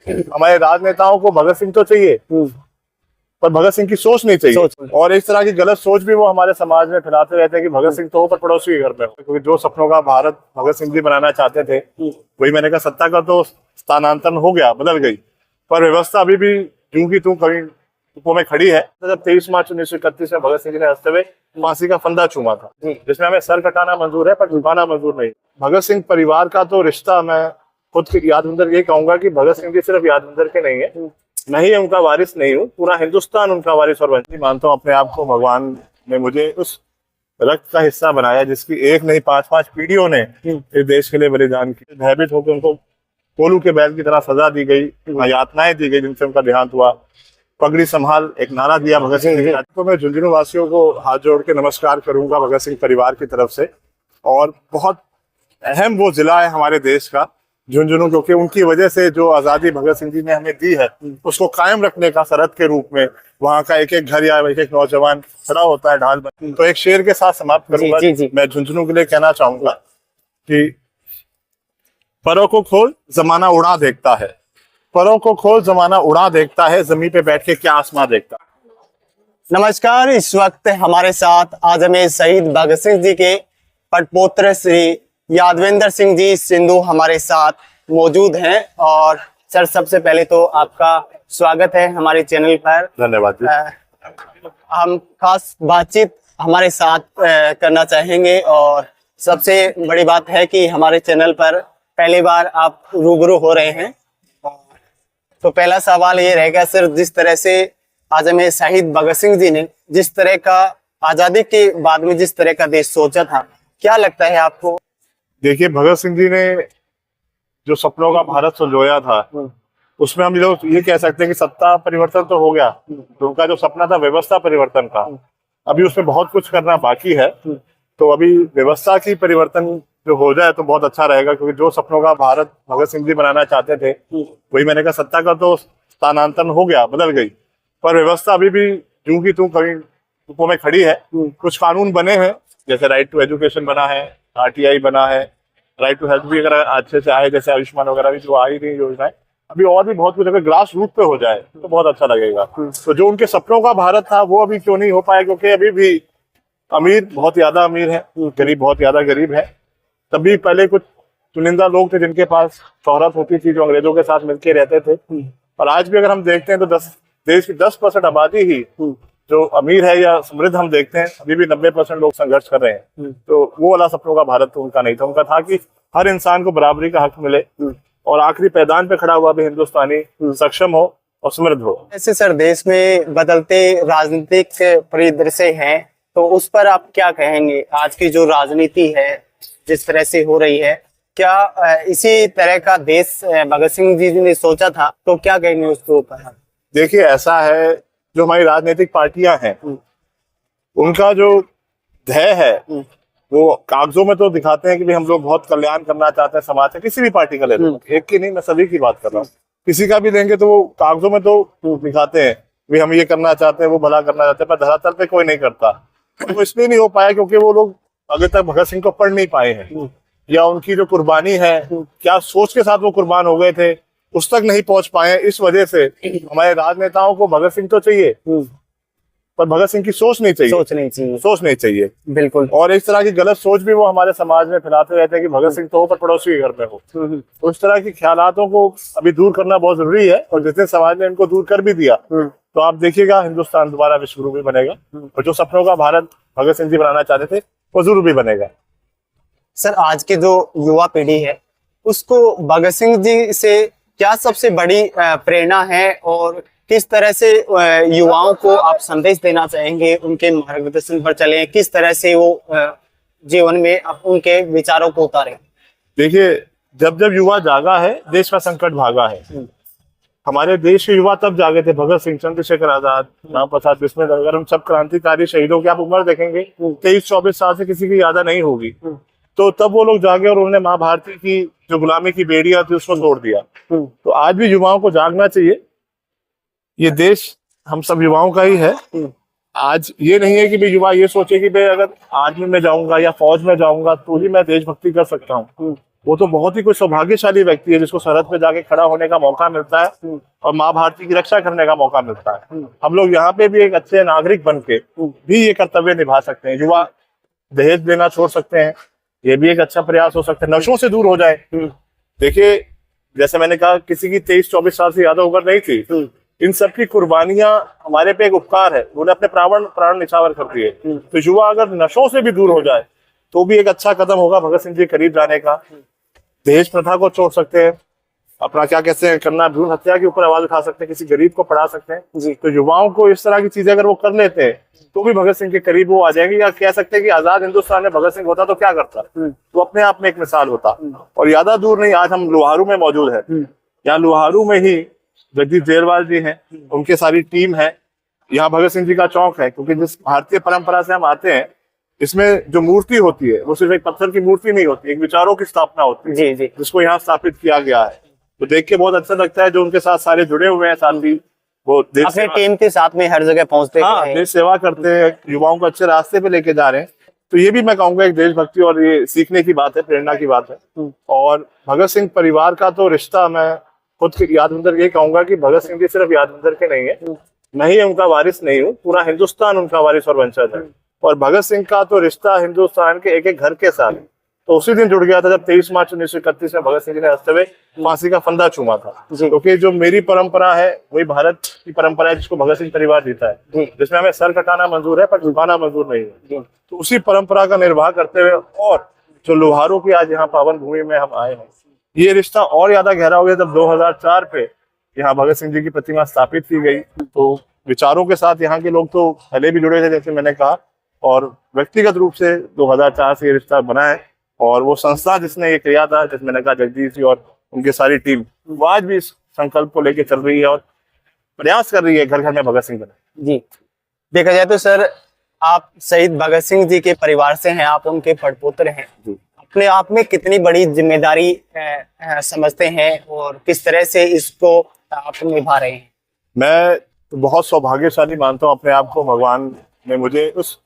हमारे राजनेताओं को भगत सिंह तो चाहिए, पर भगत सिंह की सोच नहीं चाहिए। और इस तरह की गलत सोच भी वो हमारे समाज में फैलाते रहते हैं कि भगत सिंह तो हो पर पड़ोसी के घर में हो। क्योंकि जो सपनों का भारत भगत सिंह जी बनाना चाहते थे, वही मैंने कहा, सत्ता का तो स्थानांतरण हो गया, बदल गई, पर व्यवस्था अभी भी यूं की त्यों कहीं में खड़ी है। जब 23 मार्च 1931 में भगत सिंह जी ने हंसते हुए फांसी का फंदा चूमा था, जिसमें हमें सर कटाना मंजूर है पर छुपाना मंजूर नहीं। भगत सिंह परिवार का तो रिश्ता, मैं खुद यादवंदर ये कहूंगा कि भगत सिंह जी सिर्फ यादवंदर के नहीं है, मैं ही उनका वारिस नहीं हूँ, पूरा हिंदुस्तान उनका वारिस और वंशी मानता हूँ अपने आप को। भगवान ने मुझे उस रक्त का हिस्सा बनाया जिसकी एक नहीं 5-5 पीढ़ियों ने इस देश के लिए बलिदान किया। भयभीत होकर उनको कोलू के बैल की तरह सजा दी गई, यातनाएं दी गई, जिनसे उनका देहांत हुआ। पगड़ी संभाल एक नारा दिया भगत सिंह। तो मैं झुंझुनू वासियों को हाथ जोड़ के नमस्कार करूंगा भगत सिंह परिवार की तरफ से। और बहुत अहम वो जिला है हमारे देश का झुंझुनू, क्योंकि उनकी वजह से जो आजादी भगत सिंह जी ने हमें दी है, उसको कायम रखने का सरहद के रूप में वहाँ का एक एक घर या एक एक नौजवान खड़ा होता है ढाल बन। तो एक शेर के साथ समाप्त करूंगा। मैं झुंझुनू के लिए कहना चाहूंगा कि परों को खोल जमाना उड़ा देखता है, परों को खोल जमाना उड़ा देखता है, जमीन पे बैठ के क्या आसमां देखता है। नमस्कार, इस वक्त हमारे साथ आजम शहीद भगत सिंह जी के पटपुत्र श्री यादवेंद्र सिंह जी सिंधु हमारे साथ मौजूद हैं। और सर, सबसे पहले तो आपका स्वागत है हमारे चैनल पर। धन्यवाद जी। हम खास बातचीत हमारे साथ करना चाहेंगे, और सबसे बड़ी बात है कि हमारे चैनल पर पहली बार आप रूबरू हो रहे हैं। तो पहला सवाल ये रहेगा सर, जिस तरह से आजम शहीद भगत सिंह जी ने जिस तरह का आजादी के बाद में जिस तरह का देश सोचा था, क्या लगता है आपको? देखिए, भगत सिंह जी ने जो सपनों का भारत संजोया था, उसमें हम लोग ये कह सकते हैं कि सत्ता परिवर्तन तो हो गया, तो उनका जो सपना था व्यवस्था परिवर्तन का, अभी उसमें बहुत कुछ करना बाकी है। तो अभी व्यवस्था की परिवर्तन जो हो जाए तो बहुत अच्छा रहेगा, क्योंकि जो सपनों का भारत भगत सिंह जी बनाना चाहते थे, वही मैंने कहा, सत्ता का तो स्थानांतरण हो गया, बदल गई, पर व्यवस्था अभी भी यूं की त्यों कहीं रूपों में खड़ी है। कुछ कानून बने हैं, जैसे राइट टू एजुकेशन बना है, RTI बना है, राइट टू हेल्थ भी अगर अच्छे से आए, जैसे आयुष्मान वगैरह भी जो आई रही योजनाएं, अभी और भी बहुत कुछ अगर ग्रास रूट पे हो जाए तो बहुत अच्छा लगेगा। तो जो उनके सपनों का भारत था वो अभी क्यों नहीं हो पाया, क्योंकि अभी भी अमीर बहुत ज्यादा अमीर है, गरीब बहुत ज्यादा गरीब है। तभी पहले कुछ चुनिंदा लोग थे जिनके पास शोहरत होती थी, जो अंग्रेजों के साथ मिलकर रहते थे। और आज भी अगर हम देखते हैं तो देश की 10% आबादी ही जो अमीर है या समृद्ध हम देखते हैं, अभी भी 90% लोग संघर्ष कर रहे हैं। तो वो वाला सपनों का भारत तो उनका नहीं था। उनका था कि हर इंसान को बराबरी का हक मिले और आखिरी पैदान पे खड़ा हुआ भी हिंदुस्तानी सक्षम हो और समृद्ध हो। ऐसे सर, देश में बदलते राजनीतिक परिदृश्य है, तो उस पर आप क्या कहेंगे? आज की जो राजनीति है जिस तरह से हो रही है, क्या इसी तरह का देश भगत सिंह जी ने सोचा था? तो क्या कहेंगे उसके ऊपर? देखिए, ऐसा है, जो हमारी राजनीतिक पार्टियां हैं, उनका जो ध्येय है वो कागजों में तो दिखाते हैं कि हम लोग बहुत कल्याण करना चाहते हैं समाज से। किसी भी पार्टी का ले लो, एक की नहीं, मैं सभी की बात कर रहा हूँ। किसी का भी लेंगे तो वो कागजों में तो दिखाते हैं भी हम ये करना चाहते हैं, वो भला करना चाहते हैं, पर धरातल पे कोई नहीं करता। वो इसलिए नहीं हो पाया क्योंकि वो लोग अभी तक भगत सिंह को पढ़ नहीं पाए हैं, या उनकी जो कुर्बानी है, क्या सोच के साथ वो कुर्बान हो गए थे, उस तक नहीं पहुंच पाए। इस वजह से हमारे राजनेताओं को भगत सिंह तो चाहिए, पर भगत सिंह की सोच नहीं चाहिए। बिल्कुल। और इस तरह की गलत सोच भी वो हमारे समाज में फैलाते रहते हैं कि भगत सिंह तो हो पर पड़ोसी के घर में हो। तो इस तरह की ख्यालातों को अभी दूर करना बहुत जरूरी है, और जिसने समाज ने इनको दूर कर भी दिया तो आप देखिएगा हिंदुस्तान दोबारा विश्व भी बनेगा, और जो सपनों का भारत भगत सिंह जी बनाना चाहते थे वो जरूर भी बनेगा। सर, आज के जो युवा पीढ़ी है उसको भगत सिंह जी से क्या सबसे बड़ी प्रेरणा है, और किस तरह से युवाओं को आप संदेश देना चाहेंगे? उनके मार्गदर्शन पर चलें, किस तरह से वो जीवन में उनके विचारों को उतारें? देखिए, जब जब युवा जागा है, देश का संकट भागा है। हमारे देश के युवा तब जागे थे, भगत सिंह, चंद्रशेखर आजाद, राम प्रसाद बिस्मिल। अगर हम सब क्रांतिकारी शहीदों की आप उम्र देखेंगे, 23-24 साल से किसी की यादा नहीं होगी, तो तब वो लोग जागे और उन्होंने माँ भारती की जो गुलामी की बेड़ियां थी उसको तोड़ दिया। तो आज भी युवाओं को जागना चाहिए। ये देश हम सब युवाओं का ही है। आज ये नहीं है कि भाई युवा ये सोचे कि भाई अगर आर्मी में जाऊंगा या फौज में जाऊंगा तो ही मैं देशभक्ति कर सकता हूँ। वो तो बहुत ही कोई सौभाग्यशाली व्यक्ति है जिसको सरहद पे जाके खड़ा होने का मौका मिलता है और माँ भारती की रक्षा करने का मौका मिलता है। हम लोग यहाँ पे भी एक अच्छे नागरिक बन के भी ये कर्तव्य निभा सकते हैं। युवा दहेज देना छोड़ सकते हैं, ये भी एक अच्छा प्रयास हो सकता है। नशों से दूर हो जाए। देखिए, जैसे मैंने कहा, किसी की 23-24 साल से ज्यादा उम्र नहीं थी। इन सब की कुर्बानियां हमारे पे एक उपकार है, उन्होंने अपने प्राण निछावर कर दिए। तो युवा अगर नशों से भी दूर हो जाए तो भी एक अच्छा कदम होगा भगत सिंह जी करीब जाने का। दहेज प्रथा को छोड़ सकते हैं, अपना क्या कहते हैं करना, भ्रूण हत्या के ऊपर आवाज उठा सकते हैं, किसी गरीब को पढ़ा सकते हैं जी। तो युवाओं को इस तरह की चीजें अगर वो कर लेते हैं तो भी भगत सिंह के करीब वो आ जाएंगे। या कह सकते हैं कि आजाद हिंदुस्तान में भगत सिंह होता तो क्या करता, तो अपने आप में एक मिसाल होता। और ज्यादा दूर नहीं, आज हम लोहारू में मौजूद है। यहाँ लोहारू में ही जगदीश जेरवाल जी हैं, उनकी सारी टीम है। यहाँ भगत सिंह जी का चौक है, क्योंकि जिस भारतीय परंपरा से हम आते हैं, इसमें जो मूर्ति होती है वो सिर्फ एक पत्थर की मूर्ति नहीं होती, एक विचारों की स्थापना होती है जी, जिसको यहाँ स्थापित किया गया है। तो देख के बहुत अच्छा लगता है। जो उनके साथ सारे जुड़े हुए हैं साथी, वो अपने टीम के साथ में हर जगह पहुंचते हैं, देश सेवा करते हैं, युवाओं को अच्छे रास्ते पे लेके जा रहे हैं। तो ये भी मैं कहूंगा एक देशभक्ति और ये सीखने की बात है, प्रेरणा की बात है। और भगत सिंह परिवार का तो रिश्ता, मैं खुद यादवंदर ये कहूंगा कि भगत सिंह जी सिर्फ यादवंदर के नहीं है, मैं ही उनका वारिस नहीं हूँ, पूरा हिंदुस्तान उनका वारिस और वंशज है। और भगत सिंह का तो रिश्ता हिंदुस्तान के एक एक घर के साथ तो उसी दिन जुड़ गया था जब 23 मार्च 1931 में भगत सिंह जी ने हंसते हुए फांसी का फंदा चूमा था। क्योंकि जो मेरी परंपरा है वही भारत की परंपरा है जिसको भगत सिंह परिवार जीता है, जिसमें हमें सर कटाना मंजूर है पर झुकाना मंजूर नहीं है। तो उसी परंपरा का निर्वाह करते हुए और जो लोहारों की आज यहाँ पावन भूमि में हम आए हैं, ये रिश्ता और ज्यादा गहरा हो गया जब 2004 पे यहाँ भगत सिंह जी की प्रतिमा स्थापित की गई। तो विचारों के साथ यहाँ के लोग तो पहले भी जुड़े थे जैसे मैंने कहा, और व्यक्तिगत रूप से 2004 से ये रिश्ता बना है। और वो संस्था जिसने ये किया था, जैसे मैंने कहा जगदीश जी और उनकी सारी टीम, वो आज भी इस संकल्प को लेकर चल रही है और प्रयास कर रही है घर घर में भगत सिंह बने। जी, देखा जाए तो सर, आप शहीद भगत सिंह जी के परिवार से हैं, आप उनके पड़पोते हैं, अपने आप में कितनी बड़ी जिम्मेदारी समझते हैं और किस तरह से इसको आप निभा रहे हैं? मैं तो बहुत सौभाग्यशाली मानता हूँ अपने आप को। भगवान ने मुझे उस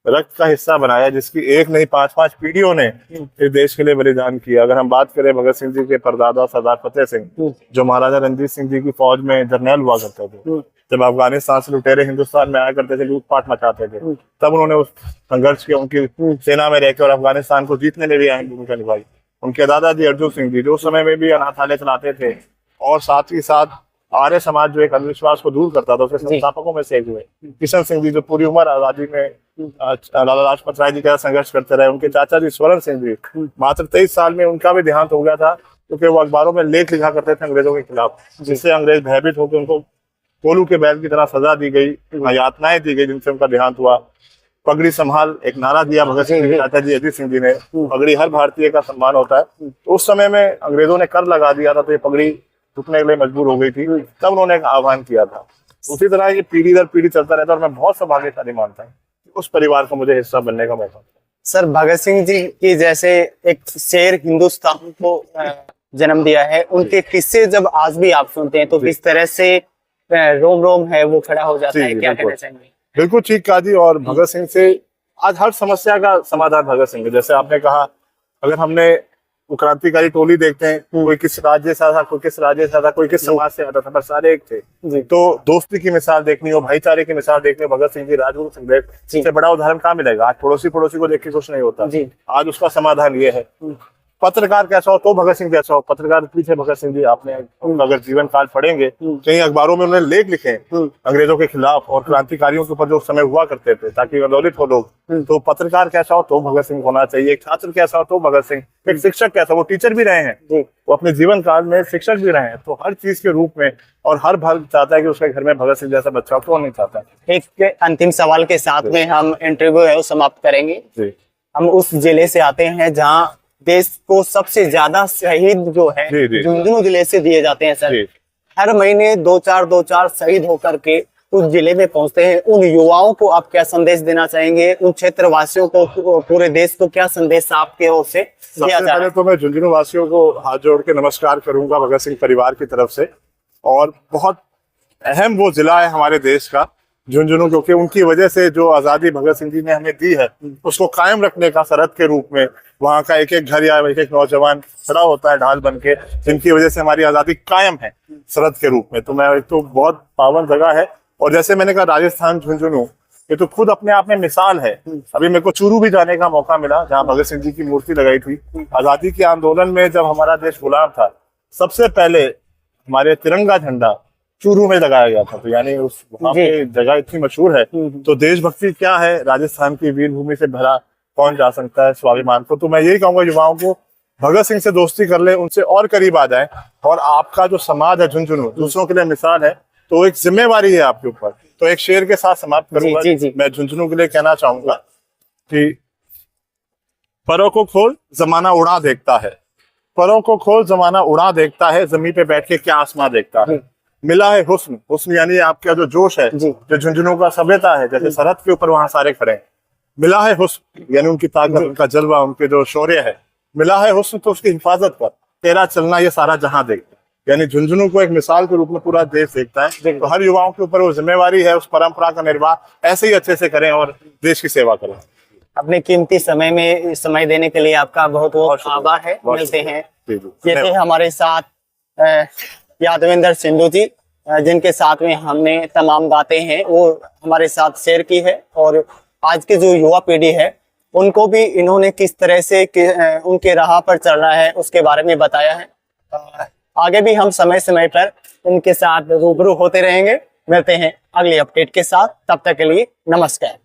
रक्त का हिस्सा बनाया जिसकी एक नहीं 5-5 पीढ़ियों ने इस देश के लिए बलिदान किया। अगर हम बात करें भगत सिंह जी के परदादा सरदार फतेह सिंह, जो महाराजा रणजीत सिंह जी की फौज में जर्नैल हुआ करते थे, जब अफगानिस्तान से लुटेरे हिंदुस्तान में आया करते थे, लूटपाट मचाते थे, तब उन्होंने उस संघर्ष की उनकी सेना में रहकर और अफगानिस्तान को जीतने में भी अहम भूमिका निभाई। उनके दादाजी अर्जुन सिंह जी जो उस समय में भी अनाथालय चलाते थे और साथ ही साथ आर्य समाज जो एक अंधविश्वास को दूर करता था, उसके संस्थापकों में से एक हुए। किशन सिंह जी जो पूरी उम्र आजादी में लाला लाजपत राय जी का संघर्ष करते रहे। उनके चाचा जी स्वर्ण सिंह जी मात्र 23 साल में उनका भी देहांत हो गया था, क्योंकि वो अखबारों में लेख लिखा करते थे अंग्रेजों के खिलाफ, जिससे अंग्रेज भयभीत होकर उनको कोलू के बैल की तरह सजा दी गई, यातनाएं दी गई, जिनसे उनका देहांत हुआ। पगड़ी संभाल एक नारा दिया भगत सिंह जी, चाचा जी अजीत सिंह जी ने, पगड़ी हर भारतीय का सम्मान होता है। तो उस समय में अंग्रेजों ने कर लगा दिया था, तो ये पगड़ी झुकने के लिए मजबूर हो गई थी, तब उन्होंने एक आह्वान किया था। उसी तरह ये पीढ़ी दर पीढ़ी चलता रहता है और मैं बहुत सौभाग्यशाली मानता हूँ उस परिवार को मुझे हिस्सा बनने का मौका। सर, भगत सिंह जी की जैसे एक शेर हिंदुस्तान को जन्म दिया है, उनके किस्से जब आज भी आप सुनते हैं तो किस तरह से रोम रोम है वो खड़ा हो जाता है, क्या कहना चाहेंगे? बिल्कुल ठीक कहा जी। और भगत सिंह से आज हर समस्या का समाधान भगत सिंह, जैसे आपने कहा, अगर हमने वो क्रांतिकारी टोली देखते हैं, कोई किस राज्य से आता, कोई किस राज्य से आता, कोई किस समाज से आता था, पर सारे एक थे। तो दोस्ती की मिसाल देखनी हो, भाईचारे की मिसाल देखनी हो, भगत सिंह जी, राजगुरु सुखदेव से बड़ा उदाहरण कहाँ मिलेगा? आज पड़ोसी को देख के कुछ नहीं होता, आज उसका समाधान ये है। पत्रकार कैसा हो तो भगत सिंह जैसा हो। पत्रकार पीछे भगत सिंह जी, आपने अगर जीवन काल पढ़ेंगे कहीं अखबारों में उन्होंने लेख लिखे अंग्रेजों के खिलाफ और क्रांतिकारियों के ऊपर जो समय हुआ करते थे, ताकि आंदोलित हो लोग। तो पत्रकार कैसा हो तो भगत सिंह होना चाहिए, एक छात्र कैसा हो तो भगत सिंह, एक शिक्षक कैसा, वो टीचर भी रहे हैं, वो अपने जीवन काल में शिक्षक भी रहे हैं। तो हर चीज के रूप में, और हर भक्त चाहता है कि उसके घर में भगत सिंह जैसा बच्चा, कौन नहीं चाहता। एक अंतिम सवाल के साथ में हम इंटरव्यू है वो समाप्त करेंगे। हम उस जिले से आते हैं जहाँ देश को सबसे ज्यादा शहीद जो है झुंझुनू जिले से दिए जाते हैं सर। हर महीने 2-4 शहीद होकर के उस जिले में पहुंचते हैं। उन युवाओं को आप क्या संदेश देना चाहेंगे? उन क्षेत्र वासियों को, पूरे देश को क्या संदेश आपके ओर से दिया जाए? पहले तो मैं झुंझुनू वासियों को हाथ जोड़ के नमस्कार करूंगा भगत सिंह परिवार की तरफ से। और बहुत अहम वो जिला है हमारे देश का झुंझुनू, क्योंकि उनकी वजह से जो आजादी भगत सिंह जी ने हमें दी है उसको कायम रखने का सरहद के रूप में वहाँ का एक एक घर या एक एक नौजवान खड़ा होता है ढाल बन के, जिनकी वजह से हमारी आजादी कायम है सरहद के रूप में। तो मैं एक तो बहुत पावन जगह है। और जैसे मैंने कहा राजस्थान झुंझुनू ये तो खुद अपने आप में मिसाल है। अभी मेरे को चूरू भी जाने का मौका मिला जहाँ भगत सिंह जी की मूर्ति लगाई थी। आजादी के आंदोलन में जब हमारा देश गुलाम था, सबसे पहले हमारे तिरंगा झंडा चूरू में लगाया गया था। तो यानी उस वहाँ पे जगह इतनी मशहूर है। तो देशभक्ति क्या है, राजस्थान की वीर भूमि से भरा कौन जा सकता है स्वाभिमान को। तो मैं यही कहूंगा युवाओं को भगत सिंह से दोस्ती कर ले, उनसे और करीब आ जाए। और आपका जो समाज है झुंझुनू दूसरों के लिए मिसाल है, तो एक जिम्मेवारी है आपके ऊपर। तो एक शेर के साथ समाप्त करूंगा। मैं झुंझुनू के लिए कहना चाहूंगा कि परों को खोल जमाना उड़ा देखता है, परों को खोल जमाना उड़ा देखता है, जमीन पे बैठ के क्या आसमां देखता है। मिला है हुस्न, हुस्न यानी आपका जो जोश है, जो झुंझुनू का सभ्यता है, जैसे सरहद के ऊपर वहां सारे खड़े हैं। मिला है हुस्न यानी उनकी ताकत, उनका जलवा, उनके जो शौर्य है। मिला है हुस्न तो उसकी हिफाजत कर, तेरा चलना ये सारा जहां देखता है। यानी झुंझुनू को एक मिसाल के रूप में पूरा देश देखता है। तो हर युवाओं के ऊपर वो जिम्मेवारी है, उस परंपरा का निर्वाह ऐसे ही अच्छे से करें और देश की सेवा करें। अपने कीमती समय में समय देने के लिए आपका बहुत बहुत आभार है। मिलते हैं। ये थे हमारे साथ यादविंदर सिंधु जी, जिनके साथ में हमने तमाम बातें हैं वो हमारे साथ शेयर की है। और आज की जो युवा पीढ़ी है उनको भी इन्होंने किस तरह से उनके राह पर चलना है उसके बारे में बताया है। आगे भी हम समय समय पर उनके साथ रूबरू होते रहेंगे। मिलते हैं अगली अपडेट के साथ, तब तक के लिए नमस्कार।